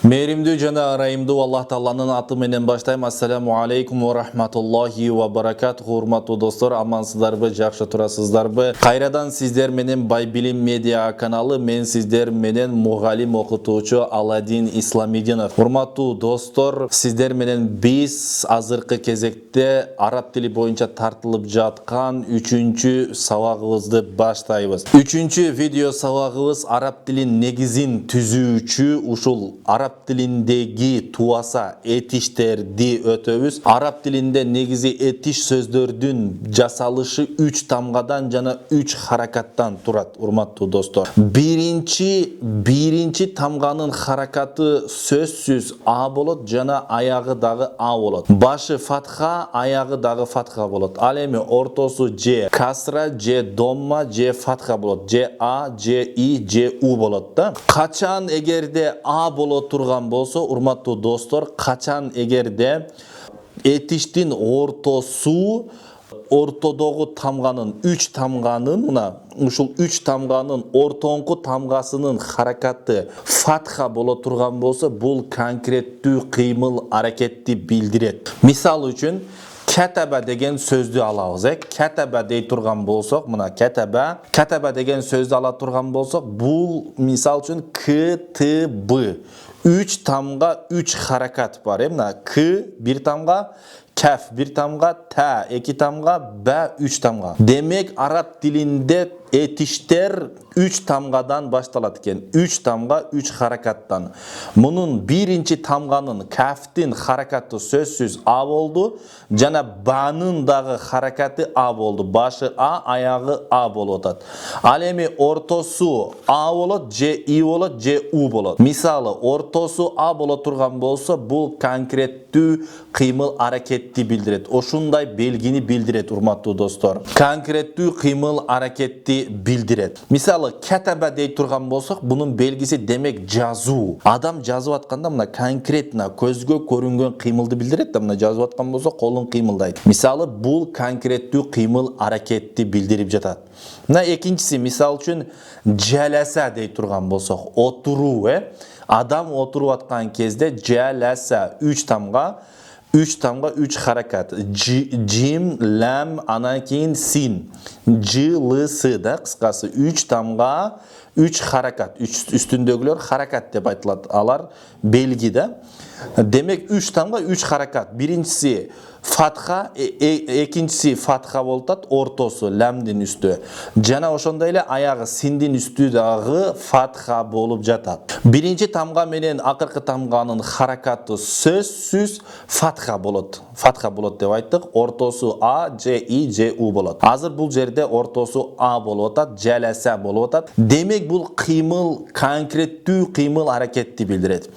Mehrimdүү жана ырайымдуу Аллах Тааланын аты менен баштайм. Ассаламу алейкум ва рахматуллахи ва баракатуху. Урматтуу достор, амансыздарбы, жакшы турасыздарбы? Кайрадан сиздер менен Байбилим медиа каналы, мен сиздер менен мугалим окутуучу Аладдин Исламидинов. Урматтуу достор, сиздер менен биз азыркы кезекте араб тили боюнча тартылып жаткан 3-чү сабагыбызды баштайбыз. 3-чү видео сабагыбыз араб тилин негизин түзүүчү ушул араб тилиндеги туаса этиштерди өтөбүз. Араб тилинде негизи этиш сөздөрдүн жасалышы 3 тамгадан жана 3 харакаттан турат, урматтуу достор. Биринчи тамганын харакаты сөзсүз а болот жана аягы дагы а болот. Башы фатха, аягы дагы фатха болот. Ал эми ортосу же касра, же домма, же фатха болот. Же а, же и, же у болот да. Качан эгерде а болот турган болсо, урматтуу достор, качан эгерде этиштин ортодогу тамганын 3 тамганын мына ушул 3 тамганын ортоңку тамгасынын харакаты фатха боло турган болсо, бул конкреттүү кыймыл аракетти билдирет. Мисал үчүн катаба деген сөздү алабыз. Катаба дей турган болсок, мына катаба деген сөздү ала турган болсок, бул мисал үчүн к, т, б 3 тамга 3 харакат бар. Мына к 1 тамга, каф 1 тамга, та 2 тамга, б 3 тамга. Демек араб тилинде этиштер 3 тамгадан башталат экен. 3 тамга 3 харакаттан. Мунун биринчи тамганын кафтин харакаты сөзсүз а болду, жана банын дагы харакаты а болду. Башы а, аягы а болуп атат. Ал эми ортосу а болот, же и болот, же у болот. Мисалы, ортосу а боло турган болсо, бул конкреттүү кыймыл аракетти билдирет. Ошундай белгини билдирет, урматтуу достор. Конкреттүү кыймыл аракетти билдирет. Мисалы, катаба дей турган болсок, бунун белгиси демек жазуу. Адам жазып атканда мына конкретно көзгө көрүнгөн кыймылды билдирет да, мына жазып аткан болсо колун кыймылдайт. Мисалы, бул конкреттүү кыймыл аракетти билдирип жатат. Мына экинчиси, мисал үчүн жаласа дей турган болсок, отуруу, адам отуруп аткан кезде жаласа 3 тамга 3 харакат. Джим, лам, анан кийин син. Жылысы да, кыскасы 3 тамга 3 харакат. Үстүндөгүлөр харакат деп айтылат. Алар белги да. Демек 3 тамга 3 харакат. Биринчиси фатха, экинчиси фатха болот, ортосу ламдин үстү. Жана ошондой эле аягы синдин үстү дагы фатха болуп жатат. Биринчи тамга менен акыркы тамганын харакаты сөзсүз фатха болот. Фатха болот деп айттык. Ортосу а, же и, же у болот. Азыр бул жерде ортосу а болуп атат, жаласа болуп атат. Демек бул кыймыл, конкреттүү кыймыл аракетти билдирет.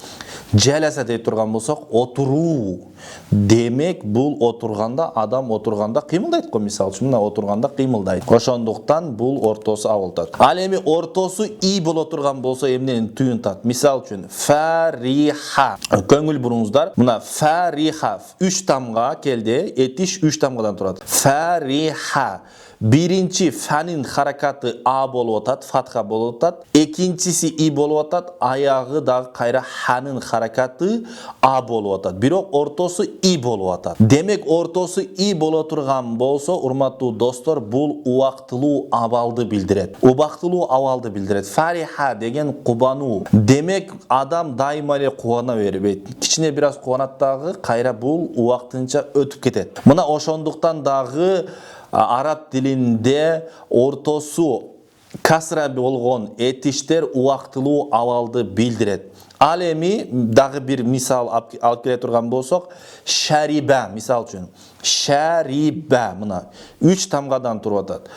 Жаласа дей турган болсок, отуруу. Демек бул отурганда, адам отурганда кыймылдайт го, мисалы үчүн мына отурганда кыймылдайт. Ошондуктан бул ортосу а болот. Ал эми ортосу и боло турган болсо эмнени туюнтат? Мисал үчүн фариха. Көңүл буруңуздар. Мына фариха 3 тамга келди. Этиш 3 тамгадан турат. Фариха. Биринчи фанин харакаты а болуп атат, фатха болуп атат. Экинчиси и болуп атат, аягы дагы кайра ханын харакаты а болуп атат. Бирок ортосу и болуп атат. Демек ортосу и боло турган болсо, урматтуу достор, бул убактылуу абалды билдирет. Убактылуу абалды билдирет. Фариха деген кубануу. Демек адам дайыма эле кубана бербейт. Кичине бир аз кубанат дагы, кайра бул убактынча өтүп кетет. Мына ошондуктан дагы араб тилинде ортосу касра болгон этиштер убактылуу абалды билдирет. Ал эми дагы бир мисал алып келе турган болсок, шариба мисал үчүн. Шариба мына 3 тамгадан туруп атат.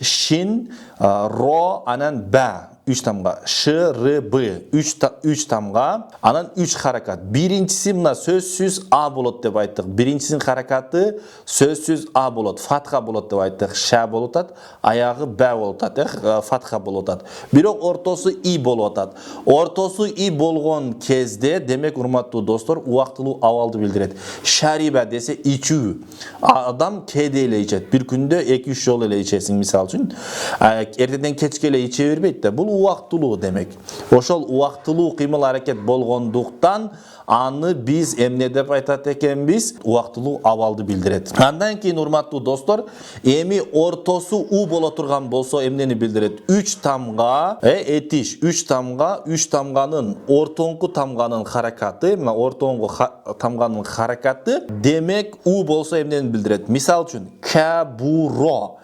Шин, ро, анан ба 3 тамга. Ш, р, б 3 тамга, анан 3 харакат. Биринчиси мына сөзсүз а болот деп айттык. Биринчисинин харакаты сөзсүз а болот, фатха болот деп айттык. Ша болуп атат, аягы б болуп атат, фатха болуп атат. Бирок ортосу и болуп атат. Ортосу и болгон кезде, демек урматтуу достор, убактылуу абалды билдирет. Шариба десе ичүү. Адам кээде эле ичет. Бир күндө 2-3 жолу эле ичесиң, мисалы үчүн. Эртеден кечке эле иче бербейт да. Бул убактылуу демек. Ошол убактылуу кыймыл аракет болгондуктан аны биз эмне деп айтат экенбиз? Убактылуу абалды билдирет. Андан кийин урматтуу достор, эми ортосу у боло турган болсо эмнени билдирет? 3 тамга, этиш 3 тамга, 3 тамганын ортоңку тамганын харакаты, мына ортоңку тамганын харакаты, демек у болсо эмнени билдирет? Мисал үчүн, кабуро.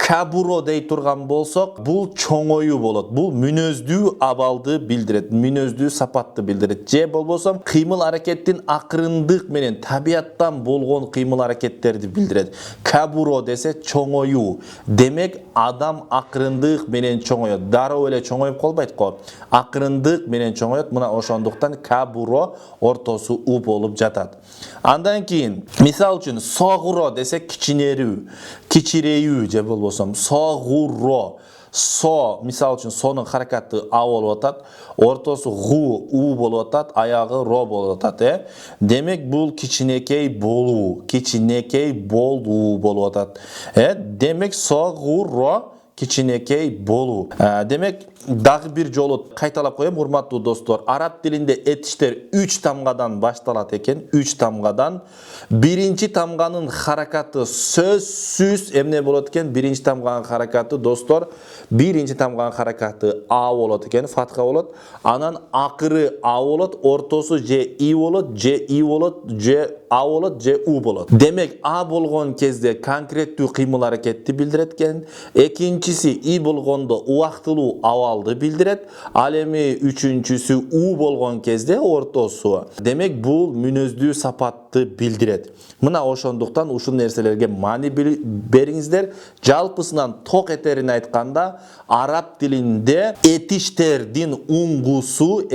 Кабуро дей турган болсок, бул чоңою болот. Бул мүнөздүү абалды билдирет, мүнөздүү сапатты билдирет. Же болбосо кыймыл аракеттин акырындык менен табияттан болгон кыймыл аракеттерди билдирет. Кабуро десе чоңою. Демек адам акырындык менен чоңоет. Дароо эле чоңоюп калбайт го. Акырындык менен чоңоет. Мына ошондуктан кабуро ортосу у болуп жатат. Андан кийин, мисал үчүн согуро десе кичинерүү, кичирейүү же болбосо согуро. Со, мисал үчүн сонун харакаты а болуп атат, ортосу гу у болуп атат, аягы ро болуп атат, Демек бул кичинекей болуу, кичинекей болуу болуп атат. Демек согуро кичинекей болуу. Демек дагы бир жолу кайталап коем, урматтуу достор. Араб тилинде этиштер 3 тамгадан башталат экен, 3 тамгадан. Биринчи тамганын харакаты сөзсүз эмне болот экен? Биринчи тамганын харакаты достор, биринчи тамганын харакаты а болот экен, фатха болот. Анан акыры а болот, ортосу же и болот, же и болот, же а болот, же у болот. Демек а болгон кезде конкреттүү кыймыл аракетти билдирет экен. Экинчиси и болгондо убактылуу абалды билдирет. Ал эми үчүнчүсү у болгон кезде ортосу. Демек бул мүнөздүү сапатты билдирет. Мына ошондуктан ушул нерселерге маани бериңиздер. Жалпысынан ток этерин айтканда, араб тилинде этиштердин уңгусу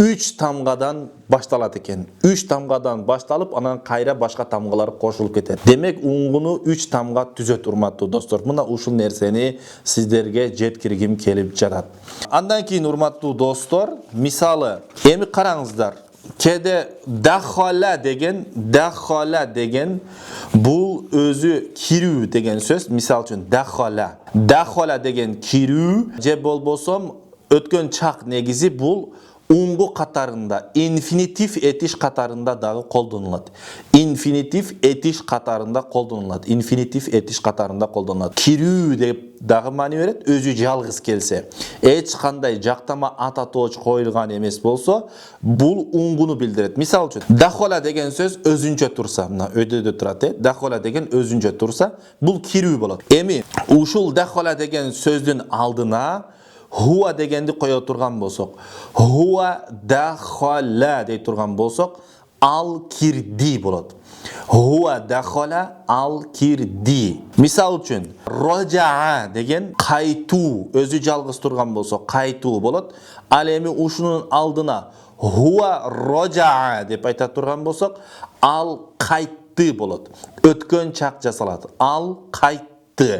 3 тамгадан башталат экен. 3 тамгадан башталып, анан кайра башка тамгалар кошулуп кетет. Демек уңгуну 3 тамга түзөт, урматтуу достор. Мына ушул нерсени сиздерге жеткиргим келип жатат. Андан кийин, урматтуу достор, мисалы, эми караңыздар. Кеде дахала деген бул өзү кирүү деген сөз. Мисал үчүн дахала деген кирүү, же болбосом өткөн чак негизи бул уңгу катарында, инфинитив этиш катарында дагы колдонулат. Инфинитив этиш катарында колдонулат. Кирүү деп дагы маани берет, өзү жалгыз келсе. Эч кандай жактама ата тооч коюлган эмес болсо, бул уңгуну билдирет. Мисал үчүн, дахола деген сөз өзүнчө турса, мына өйдөдө турат, дахола деген өзүнчө турса, бул кирүү болот. Эми ушул дахола деген сөздүн алдына хуа дегенди кое турган болсок, хуа дахала дей турган болсок, ал кирди болот. Хуа дахала ал кирди. Мисал үчүн, рожаа деген кайтуу, өзү жалгыз турган болсок, кайтуу болот. Ал эми ушунун алдына хуа рожаа деп айта турган болсок, ал кайтты болот. Өткөн чак жасалат. Ал кайтты.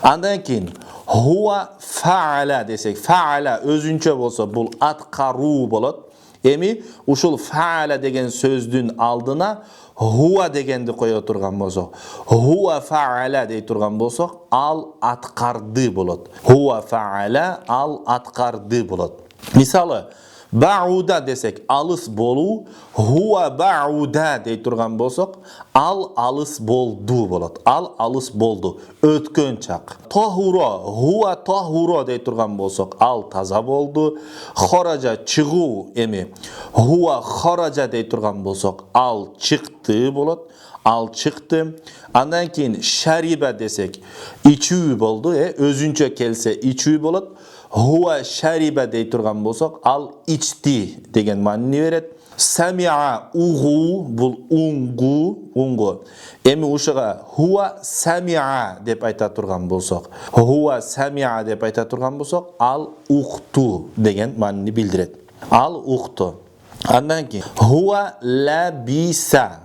Андан кийин хуа фаала десек, фаала өзүнчө болсо бул аткаруу болот. Эми ушул фаала деген сөздүн алдына хуа дегенди кое турган болсок, хуа фаала дей турган болсок, ал аткарды болот. Хуа фаала ал аткарды болот. Мисалы, бауда десек, алыс болуу, хуа бауда дей турган болсок, ал алыс болду болот. Ал алыс болду, өткөн чак. Тохуро, хуа тохуро дей турган болсок, ал таза болду. Хоража чыгуу, эми хуа хоража дей турган болсок, ал чыкты болот. Ал чыкты. Андан кийин шариба десек, ичүү болду, өзүнчө келсе ичүү болот. Хуа шариба дей турган болсок, ал ичти деген маани берет. Самиа угу, бул уңгу. Эми ушуга хуа самиа деп айта турган болсок, ал укту деген маани билдирет. Ал укту. Андан кийин хуа лабиса,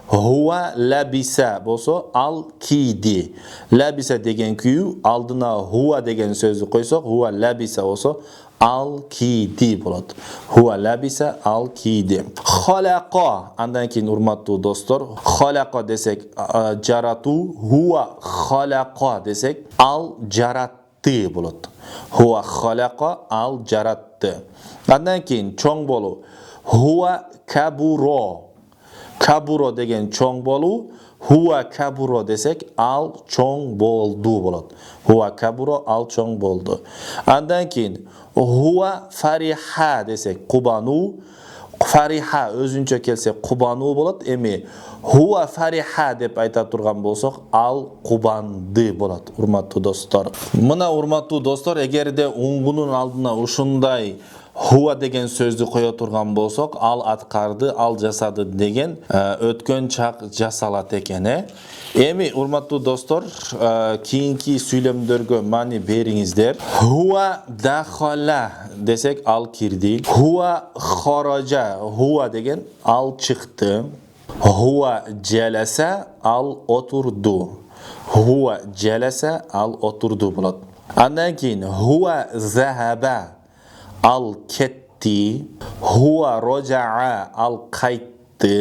Хуа лабиса болсо, ал кийди. Лабиса деген күйүү, алдына хуа деген сөздү койсок, хуа лабиса болсо, ал кийди болот. Хуа лабиса, ал кийди. Халаqa, андан кийин урматтуу достор, халаqa десек жаратуу, хуа халаqa десек, ал жаратты yaratdı bo'ladi. Huwa khalaqa al jaratdi. Andan keyin cho'ng bo'lu. Huwa kaburo. Kaburo degan cho'ng bo'lu. Huwa kaburo desek al cho'ng bo'ldi bo'ladi. Huwa kaburo al cho'ng bo'ldi. Andan keyin huwa fariha desek qubanu. Fariha o'zuncha kelsa qubanu bo'ladi. Emi huwa fariha deb ayta turgan bo'lsak al qubandi bo'ladi. Hurmatli do'stlar. Mana hurmatli do'stlar, agarda o'nguning oldina shunday huwa degan so'zni qo'ya turgan bo'lsak, al atqardi, al jasadi degan o'tgan chaq jasalat ekan. Emi hurmatli do'stlar, keyingi söylemlarga ma'ni beringizlar. Huwa dakhala desek al kirdi. Huwa kharaja, huwa degan al chiqdi. Huwa jalasa al oturdu. Huwa jalasa al oturdu bo'ladi. Andan keyin huwa zahaba al ketdi. Huwa roja'a al qaytdi.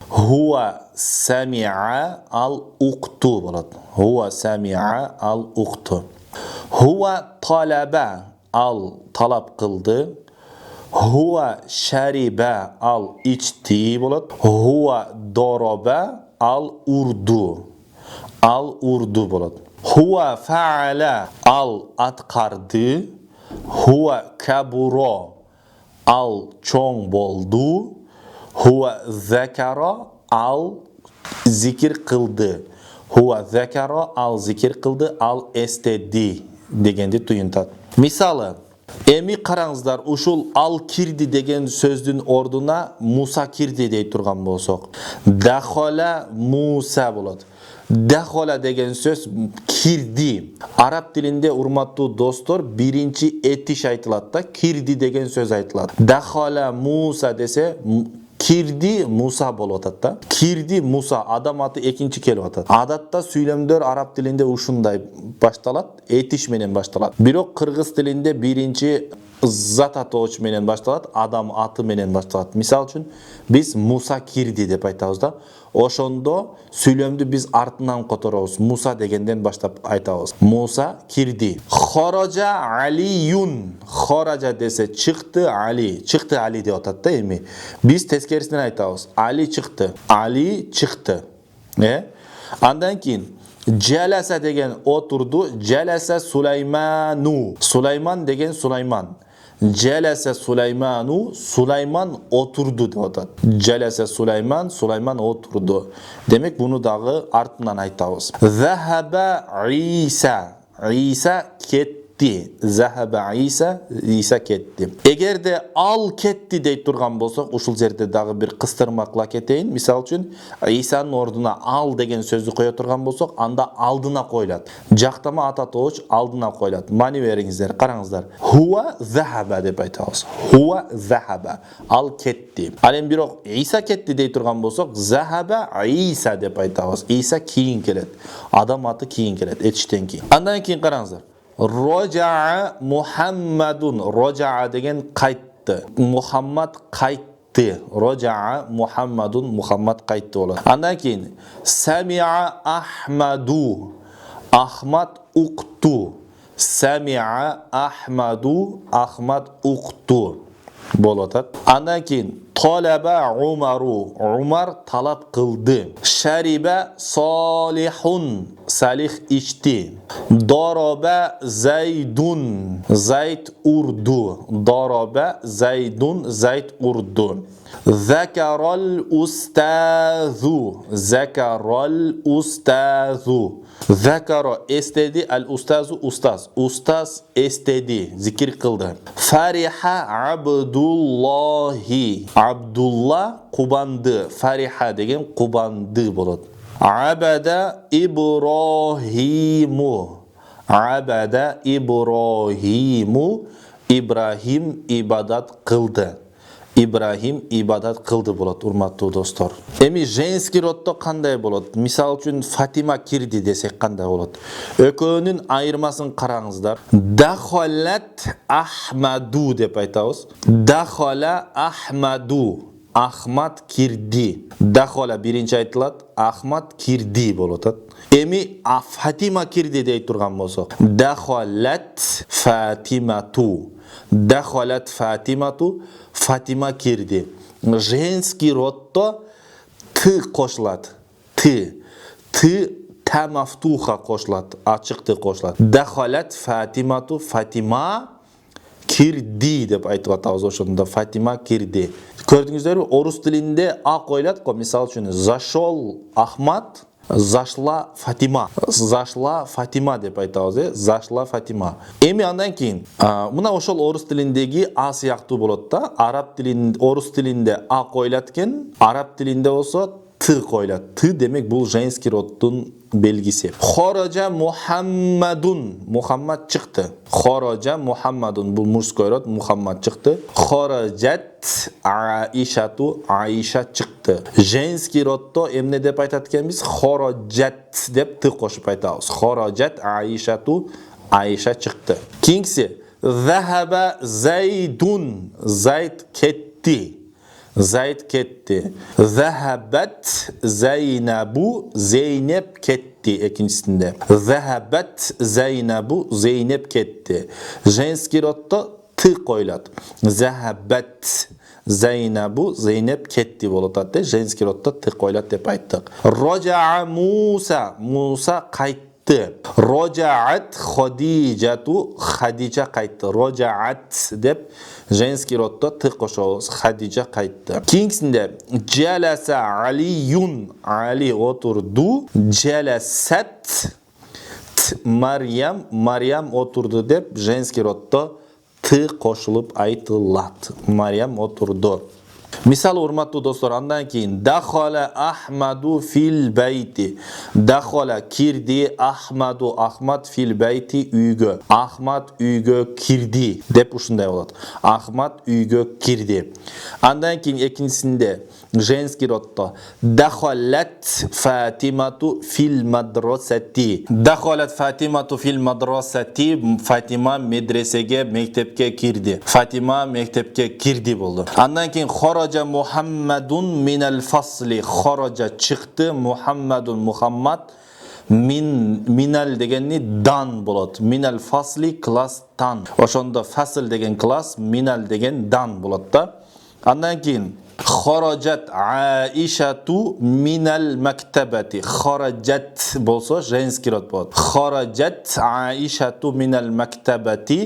Huwa sami'a al uqtu bo'ladi. Huwa sami'a al uqtu. Huwa talaba al talab qildi. Huwa shariba al ichdi bo'ladi. Huwa doroba al urdu. Al urdu bo'ladi. Huwa fa'ala al atqardi. Huwa kaburo al cho'ng bo'ldi. Huwa zakara al zikr qildi. Huwa zakara al zikr qildi al estedi deganda tuyuntadi. Misoli, emi qarangizlar, ushul al kirdi degan so'zning o'rnina Musa kirdi deb turgan bo'lsak, dakhala Musa bo'ladi. Dakhala degan so'z kirdi. Arab tilinde hurmatli do'stlar, birinchi etish aytiladi-da, kirdi degan so'z aytiladi. Dakhala Musa desa kirdi Musa bo'layotadi-da. Kirdi Musa adam ati ikinchi kelyapti. Odatda söylemler Arab tilinde ushunday boshtaladi, etish menen boshtaladi. Biroq qirg'iz tilinde birinchi zat atovchi menen boshtaladi, adam ati menen boshtaladi. Misol uchun biz Musa kirdi deb aytamiz-da. Oşondo söylemdi biz artından qotarabız. Musa degenden başlap aytabız. Musa kirdi. Kharaja Aliyun. Kharaja dese çıktı Ali. Çıktı Ali de otadı emi. Biz teskerisinden aytabız. Ali çıktı. Ali çıktı. Andan keyin Jalasa degen oturdu. Jalasa Sulaymanu. Sulayman degen Sulayman. Jalasa Sulaymanu, Sulayman oturdu deyotadi. Jalasa Sulayman, Sulayman oturdu. Demek bunu dağı artından aytabız. Zahaba İsa, İsa ketdi. Zahaba İsa, İsa ketdi. Eğer de al ketdi deyip turgan bolsak, uşul jerde dağı bir kıstırmakla keteyin. Misal üçün İsa'nın orduna al degen sözü koya turgan bolsak, anda aldına koyuladi. Jaqtama atatoğuç aldına koyuladi. Mani veringizler, qarangizlar. Huwa zahaba deb aytabız. Huwa zahaba. Al ketdi. Alem biroq İsa ketdi deyip turgan bolsak, zahaba İsa deb aytabız. İsa keyin keledi. Adam atı keyin keledi, etişten keyin. Andan keyin qarangizlar. Roja'a Muhammadun. Roja'a degen qaytdi. Muhammad qaytdi. Roja'a Muhammadun. Muhammad qaytdi bo'ladi. Andan keyin Sami'a Ahmadu. Ahmad uqtu. Sami'a Ahmadu. Ahmad uqtu bo'ladi. Andan keyin Talaba Umaru. Umar talab qildi. Shariba Solihun. Salih içti. Daraba Zaydun. Zayd urdu. Daraba Zaydun. Zayd urdu. Zakaral ustazu. Zakaral ustazu. Zakara estedi al ustazu ustaz. Ustaz estedi. Zikir kıldı. Fariha Abdullahi. Abdullah kubandı. Fariha degen kubandı bo'ladi. Abada İbrahimu. Abada İbrahimu. İbrahim ibadat kıldı. İbrahim ibadat kıldı bo'ladi, hurmatli do'stlar. Emi jenski rodda qanday bo'ladi? Misol uchun Fatima kirdi desek qanday bo'ladi? Ökönün ayırmasını qarangizlar. Dakhalat Ahmadu deb aytamiz. Dakhala Ahmadu. Ahmad kirdi. Dakhala birinchi aytiladi, Ahmad kirdi bo'ladi. Emi Fatima kirdi deyip turgan bo'lsa, dakhalat Fatimatu. Dakhalat Fatimatu, Fatima kirdi. Женский rodda t qo'shiladi. T ta maftuha qo'shiladi, ochiq t qo'shiladi. Dakhalat Fatimatu, Fatima kirdi deb aytib atamiz o'shanda. Fatima kirdi. Ko'rdingizlarmi? O'rus tilinde a qo'yiladi-ku. Misol uchun zashol Ahmad, zashla Fatima. Zashla Fatima deb aytamiz, zashla Fatima. Endi andan keyin buna o'shol o'rus tilindagi a siyaqti bo'ladi-da. Arab tilinde, o'rus tilinde a qo'yilatgan, arab tilinde bo'lsa t qo'yiladi. T demek bu женский rodning belgisi. Xoroja Muhammadun. Muhammad chiqdi. Xoroja Muhammadun. Bu murskoy rod, Muhammad chiqdi. Xorajat Aishatu. Aisha chiqdi. Женский rodda emne deb aytadiganmiz? Xorajat deb t qo'shib aytamiz. Xorajat Aishatu. Aisha chiqdi. Keyingisi Zahaba Zaydun. Zayd ketdi. Zayd ketdi. Zahabat Zeynabu. Zeynep ketdi ikincisinde. Zahabat Zeynabu. Zeynep ketdi. Женский rodda t qo'yiladi. Zahabat Zeynabu. Zeynep ketdi bo'ladi. Женский rodda t qo'yiladi deb aytdik. Roja'a Musa. Musa qaytdi. Rojaat Xodijatu. Xadija qaytdi. Rojaat deb женский rodda t qo'shamiz. Xadija qaytdi. Keyingisida jalasa Aliyun. Ali o'tirdi. Jalasat Maryam. Maryam o'tirdi deb женский rodda t qo'shilib aytiladi. Maryam o'tirdi. Misal hurmatli do'stlar, andan keyin dakhala Ahmadu fil bayti. Dakhala kirdi Ahmadu. Ahmad fil bayti uyga. Ahmad uyga kirdi deb shunday bo'ladi. Ahmad uyga kirdi. Andan keyin ikincisinde женский rodda dakhalat Fatimatu fil madrasati. Dakhalat Fatimatu fil madrasati. Fatima medresege, mektepga kirdi. Fatima mektepga kirdi bo'ldi. Andan keyin Xoroja Muhammadun minal fasli. Xoroja chiqdi. Muhammadun Muhammad minal deganni dan bo'ladi. Minal fasli klassdan. O'shanda fasl degan klass, minal degan dan bo'ladi-da. Andan keyin Xorajat Aishatu minal maktabati. Xorajat bo'lsa женский rod bo'ladi. Xorajat Aishatu minal maktabati.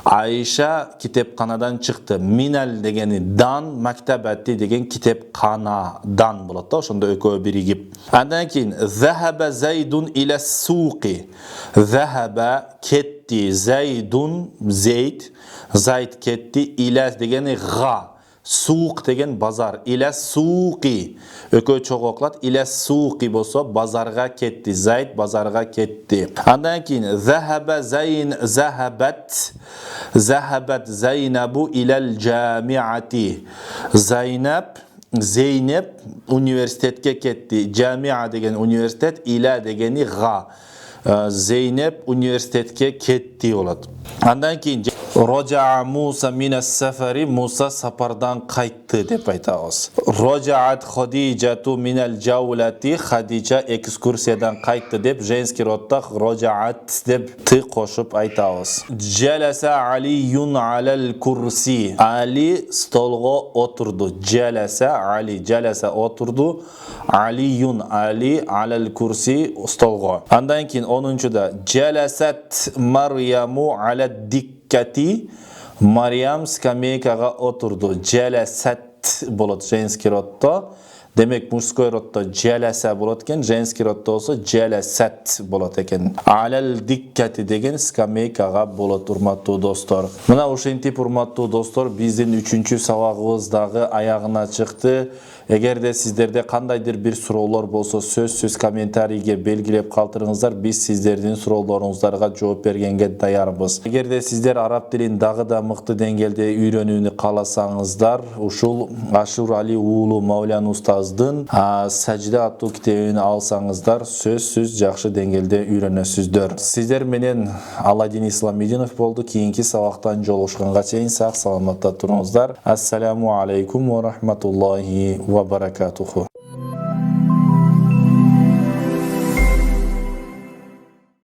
Aisha kitobxonadan chiqdi. Minal degani dan, maktabati degan kitobxonadan bo'ladi. O'shanda o'kovi birigib. Andan keyin zahaba Zaydun ila suqi. Zahaba ketdi. Zaydun Zayd. Zayd ketdi. Ila degani g'a. Suq degan bozor. Ila suqi. O'koy cho'g'oqlat ila suqi bo'lsa bozorga ketdi. Zayd bozorga ketdi. Andan keyin zahaba Zayn zahabat Zaynabu ilal jamiati. Zeynep universitetga ketdi. Jamia degan universitet, ila degani g'a. Zeynep universitetga ketdi bo'ladi. Andan keyin Roja'a Musa minas safari. Musa safardan qaytdi deb aytamiz. Rojaat Xodijatu minal javlati. Xadija ekskursiyadan qaytdi deb женский rodda rojaat deb t qo'shib aytamiz. Jalasa Aliyun alal kursi. Ali stolga o'tirdi. Jalasa Ali. Jalasa o'tirdi. Aliyun Ali alal kursi stolga. Andan keyin 10-da jalasat Maryamu ala dikkati. Maryam skameykaga o'tirdi. Jalasat bo'ladi женский rodda. Demek murskoy rodda jalasa bo'ladi ekan, женский rodda bo'lsa jalasat bo'ladi ekan. Alal dikkati degan skameykaga bo'ladi hurmatli do'stlar. Mana o'shentip hurmatli do'stlar, bizning 3-savog'imizdagi oyog'ina chiqdi. Эгерде сиздерде кандайдыр бир суроолор болсо сөзсүз комментарийге белгилеп калтырыңыздар. Биз сиздердин суроолоруңуздарга жооп бергенге даярбыз. Эгерде сиздер араб тилин дагы да мыкты деңгээлде үйрөнүүнү кааласаңыздар, ушул Ашур Али уулу Маулян устаздын Сажда аттуу китебин алсаңыздар, сөзсүз жакшы деңгээлде үйрөнөсүздөр. Сиздер менен Аладдин Исламидинов болду. Кийинки сабактан жолугушканга чейин сак саламатта туруңуздар. Ассаламу алейкум ва рахматуллахи ва баракатуху.